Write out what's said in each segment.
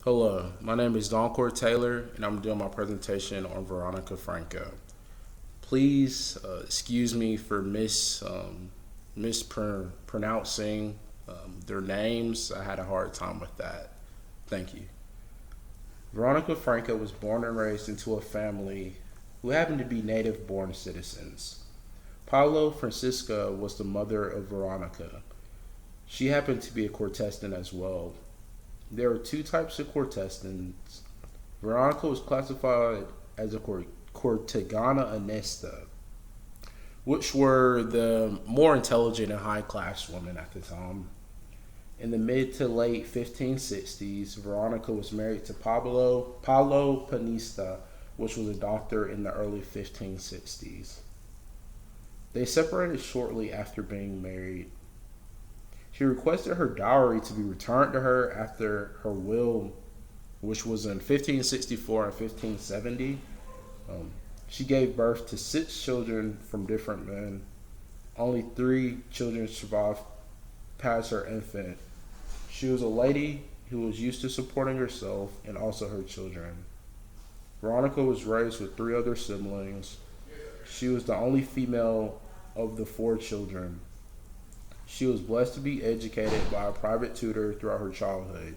Hello, my name is Don Court Taylor, and I'm doing my presentation on Veronica Franco. Please excuse me for mispronouncing their names. I had a hard time with that. Thank you. Veronica Franco was born and raised into a family who happened to be native born citizens. Paulo Francisca was the mother of Veronica. She happened to be a Cortestan as well. There are two types of Cortestans. Veronica was classified as a Cortegana Honesta, which were the more intelligent and high class women at the time. In the mid to late 1560s, Veronica was married to Paulo Panista, which was a doctor in the early 1560s. They separated shortly after being married. She requested her dowry to be returned to her after her will, which was in 1564 and 1570. Um, she gave birth to six children from different men. Only three children survived past her infant. She was a lady who was used to supporting herself and also her children. Veronica was raised with three other siblings. She was the only female of the four children. She was blessed to be educated by a private tutor throughout her childhood.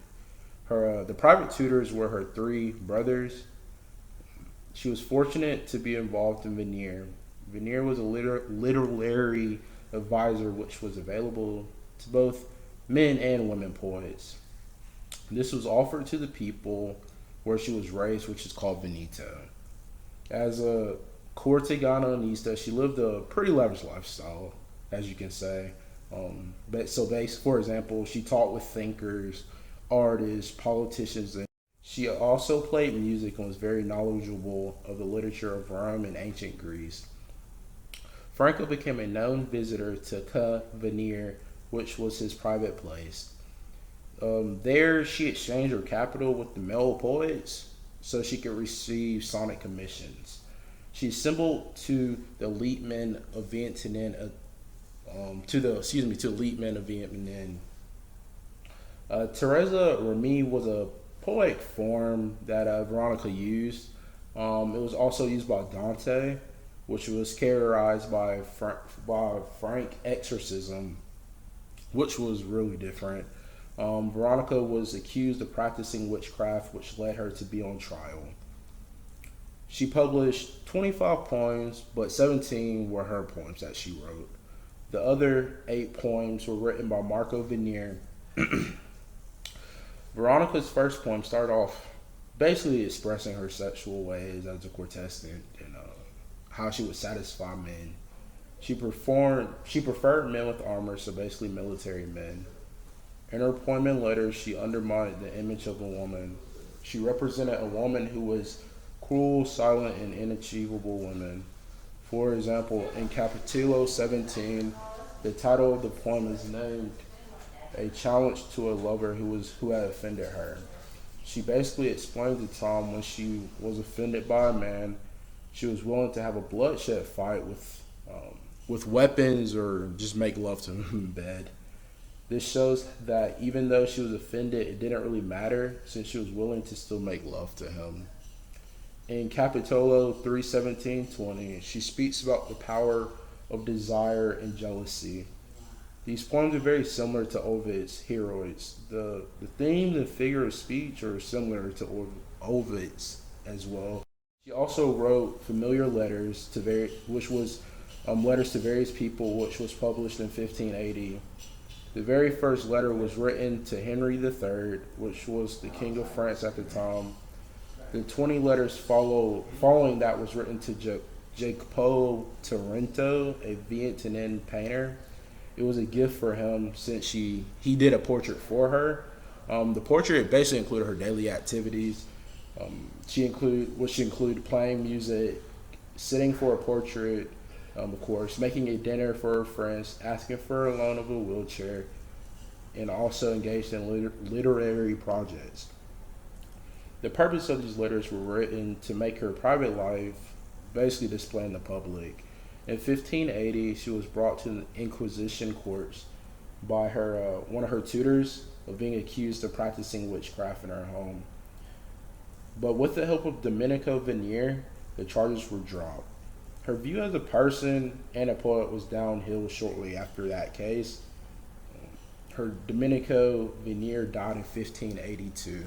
The private tutors were her three brothers. She was fortunate to be involved in Veneer. Veneer was a literary advisor which was available to both men and women poets. This was offered to the people where she was raised, which is called Veneto. As a Corteganonista, she lived a pretty lavish lifestyle, as you can say. For example, she taught with thinkers, artists, politicians, and she also played music and was very knowledgeable of the literature of Rome and ancient Greece. Franco became a known visitor to Ca Venir, which was his private place. There, she exchanged her capital with the male poets so she could receive sonic commissions. She assembled to the elite men of Vientiane, to elite men of Vietnam. Teresa Remy was a poetic form that Veronica used. It was also used by Dante, which was characterized by frank exorcism, which was really different. Veronica was accused of practicing witchcraft, which led her to be on trial. She published 25 poems, but 17 were her poems that she wrote. The other 8 poems were written by Marco Venier. Veronica's first poem started off basically expressing her sexual ways as a Cortestant and how she would satisfy men. She preferred men with armor, so basically military men. In her poem and letters, she undermined the image of a woman. She represented a woman who was cruel, silent, and unachievable woman. For example, in Capitulo 17, the title of the poem is named a challenge to a lover who had offended her. She basically explained the time when she was offended by a man. She was willing to have a bloodshed fight with weapons or just make love to him in bed. This shows that even though she was offended, it didn't really matter since she was willing to still make love to him. In Capitolo 3:17-20, she speaks about the power of desire and jealousy. These poems are very similar to Ovid's Heroids. The themes and figure of speech are similar to Ovid's as well. She also wrote familiar letters which was letters to various people, which was published in 1580. The very first letter was written to Henry III, which was the king of France at the time. The 20 letters following that was written to Jacopo Torrento, a Vietnamese painter. It was a gift for him since he did a portrait for her. The portrait basically included her daily activities. She included playing music, sitting for a portrait, of course, making a dinner for her friends, asking for a loan of a wheelchair, and also engaged in literary projects. The purpose of these letters were written to make her private life basically displayed in the public. In 1580, she was brought to the Inquisition courts. by her one of her tutors of being accused of practicing witchcraft in her home. But with the help of Domenico Veneer, the charges were dropped. Her view as a person and a poet was downhill shortly after that case. Her Domenico Veneer died in 1582.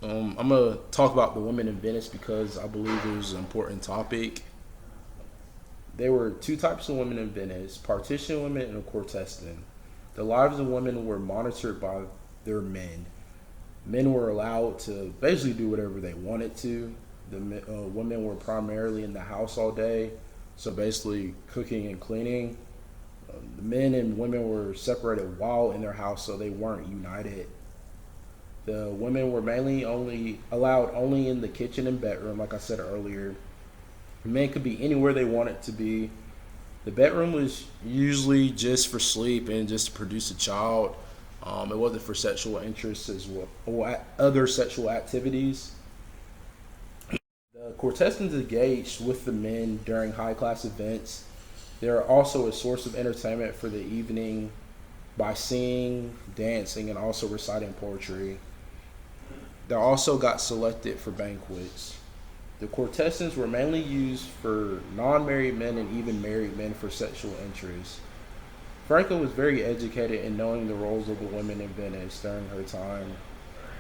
I'm going to talk about the women in Venice because I believe it was an important topic. There were two types of women in Venice, partition women and courtesan. The lives of women were monitored by their men. Men were allowed to basically do whatever they wanted to. The women were primarily in the house all day, so basically cooking and cleaning. The men and women were separated while in their house, so they weren't united. The women were mainly only allowed only in the kitchen and bedroom, like I said earlier. Men could be anywhere they wanted to be. The bedroom was usually just for sleep and just to produce a child. It wasn't for sexual interests as well or other sexual activities. The courtesans engaged with the men during high class events. They are also a source of entertainment for the evening by singing, dancing, and also reciting poetry. They also got selected for banquets. The courtesans were mainly used for non-married men and even married men for sexual interests. Franco was very educated in knowing the roles of the women in Venice during her time.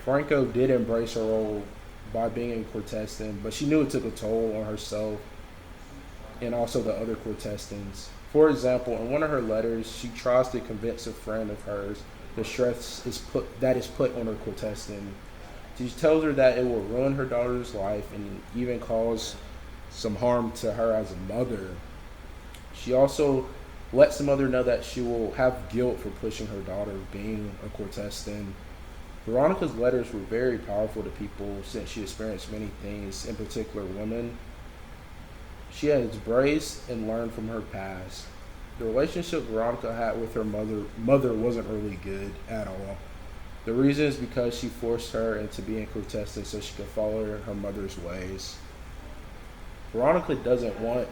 Franco did embrace her role by being a courtesan, but she knew it took a toll on herself and also the other courtesans. For example, in one of her letters, she tries to convince a friend of hers the stress is put on her courtesan. She tells her that it will ruin her daughter's life and even cause some harm to her as a mother. She also lets the mother know that she will have guilt for pushing her daughter being a courtesan. Veronica's letters were very powerful to people since she experienced many things, in particular women. She had embraced and learned from her past. The relationship Veronica had with her mother wasn't really good at all. The reason is because she forced her into being courtesan so she could follow her mother's ways. Veronica doesn't want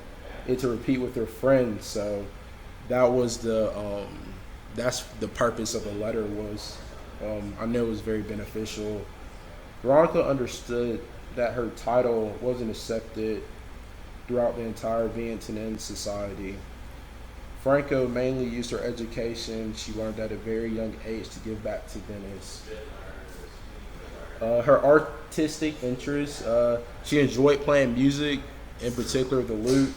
it to repeat with her friends, so that was that's the purpose of the letter was. I know it was very beneficial. Veronica understood that her title wasn't accepted throughout the entire Vientiane society. Franco mainly used her education she learned at a very young age to give back to Venice. Her artistic interests, she enjoyed playing music, in particular the lute.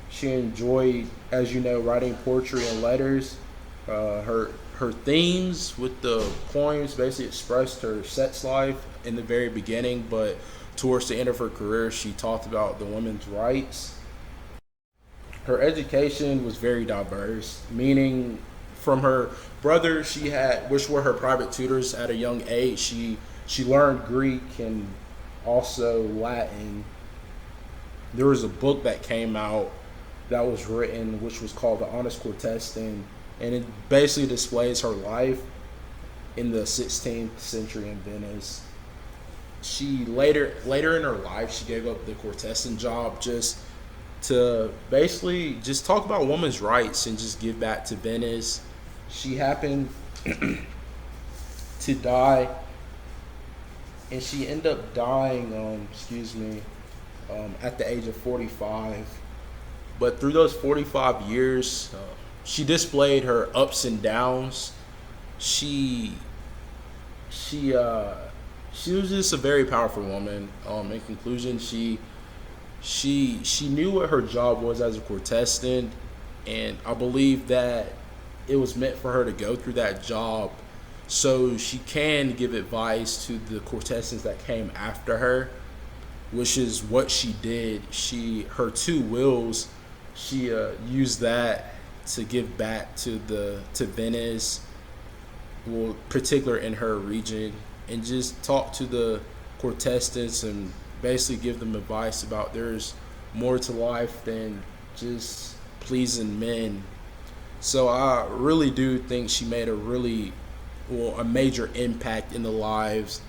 She enjoyed, as you know, writing poetry and letters. Her themes with the poems basically expressed her sex life in the very beginning, but towards the end of her career, she talked about the women's rights. Her education was very diverse, meaning from her brother she had, which were her private tutors at a young age, she learned Greek and also Latin. There was a book that came out that was written, which was called The Honest Courtesan, and it basically displays her life in the 16th century in Venice. She later in her life, she gave up the courtesan job just to basically just talk about women's rights and just give back to Venice. She happened to die, and she ended up dying, at the age of 45. But through those 45 years, she displayed her ups and downs. She was just a very powerful woman. In conclusion, she knew what her job was as a courtesan, and I believe that it was meant for her to go through that job so she can give advice to the courtesans that came after her, which is what she did. Her two wills, she used that to give back to Venice, well, particular in her region, and just talk to the courtesans and basically give them advice about there's more to life than just pleasing men. So I really do think she made a major impact in the lives